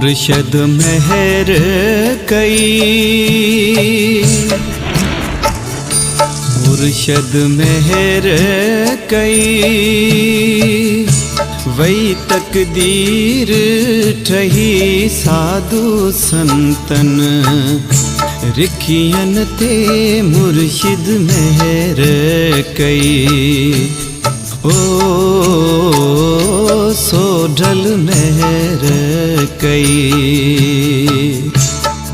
मुर्शद मेहर कई, मुर्शद मेहर कई, वही तकदीर ठही साधु संतन, रिखियन ते मुर्शिद मेहर कई। ओ सोढल मेहर कई,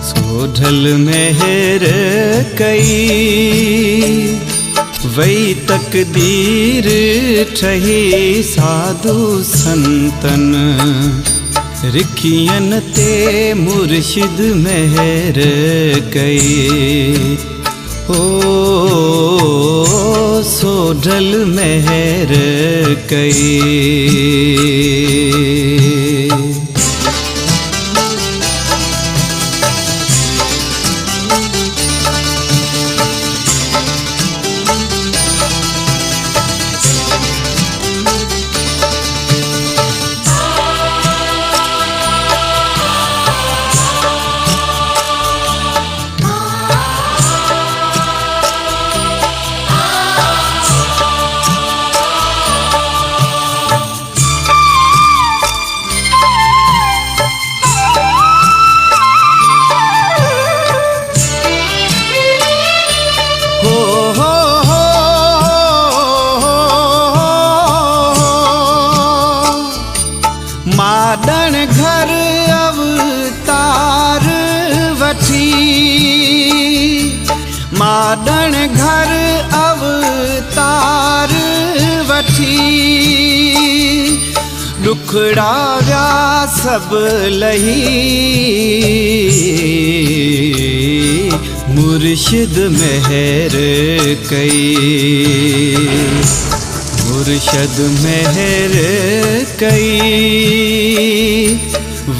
सोढल मेहर कई, वही तकदीर ठही साधु संतन, रिखियन ते मुर्शिद मेहर कई। ओ सोढल मेहर कई। माडण घर अवतार वठी, माडण घर अवतार वठी, दुखड़ा व्या सब लही, मुर्शिद मेहर कई, मुर्शद मेहर कई,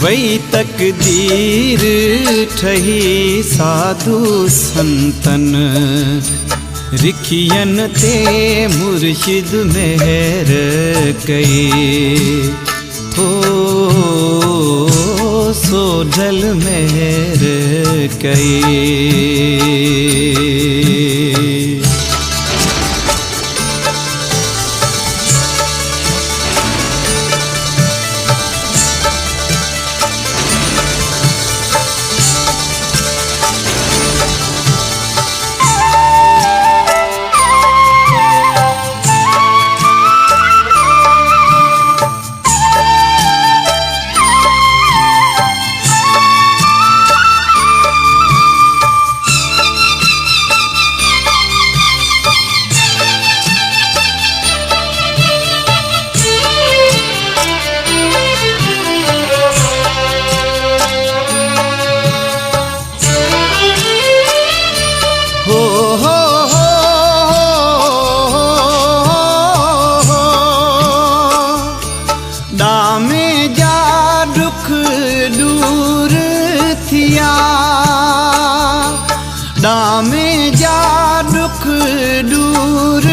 वही तकदीर ठही साधु संतन, रिखियन ते मुर्शिद मेहर कई। ओ सोढल मेहर कई। दामे जा दुख दूर थिया, दामे जा दुख दूर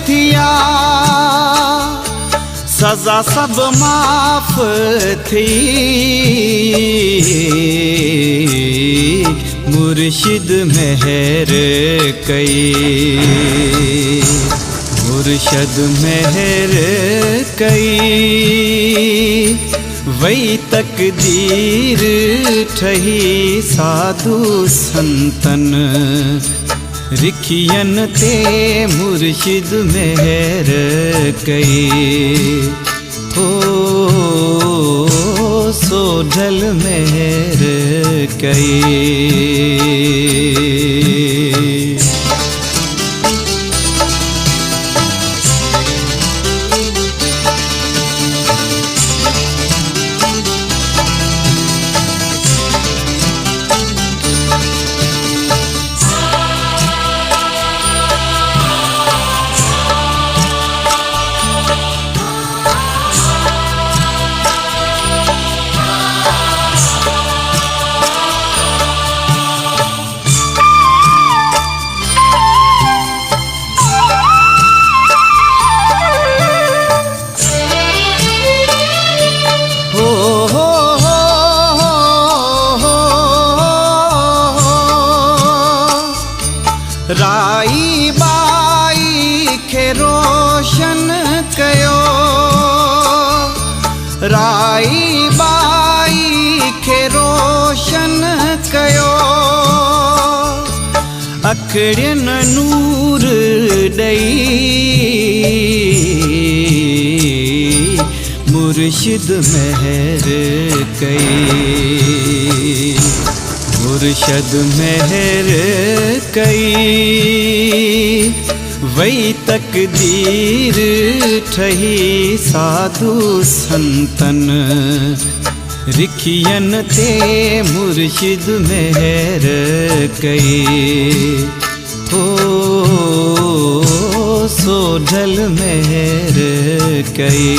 थिया, सजा सब माफ थी, मुर्शिद मेहर कई, मुर्शद मेहर कई, वही तकदीर ठही साधु संतन, रिखियन ते मुर्शिद मेहर कई। ओ सोढल मेहर कई। कयो राई बाई खे रोशन कयो अखड़ियन नूर ॾई मुर्शिद महर कई मुर्शद महर कई वही तकदीर ठही साधु संतन रिखियन ते मुर्शिद महर कई हो सोढल महर कई।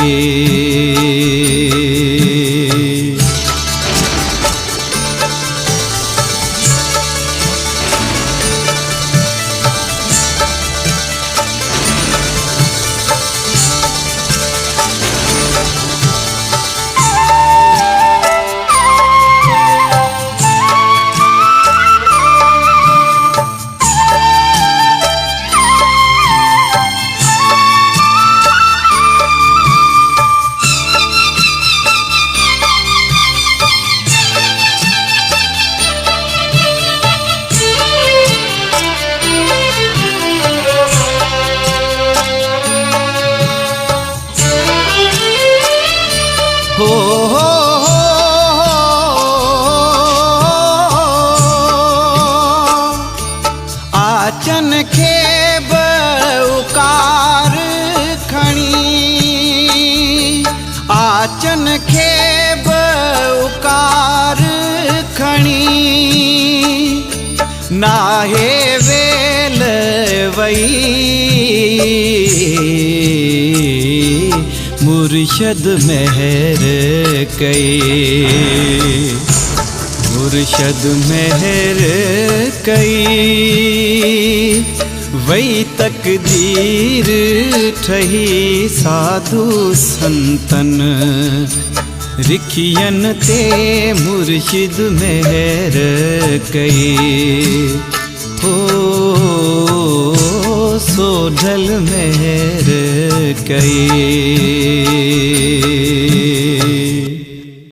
आचन खे बउकार खणी आचन खे बउकार खणी नाहे वेल वई मुर्शद महर कई मुर्शद महर कई वही तकदीर ठही साधु संतन रिखियन ते मुर्शिद महर कई हो सोढल महर कई।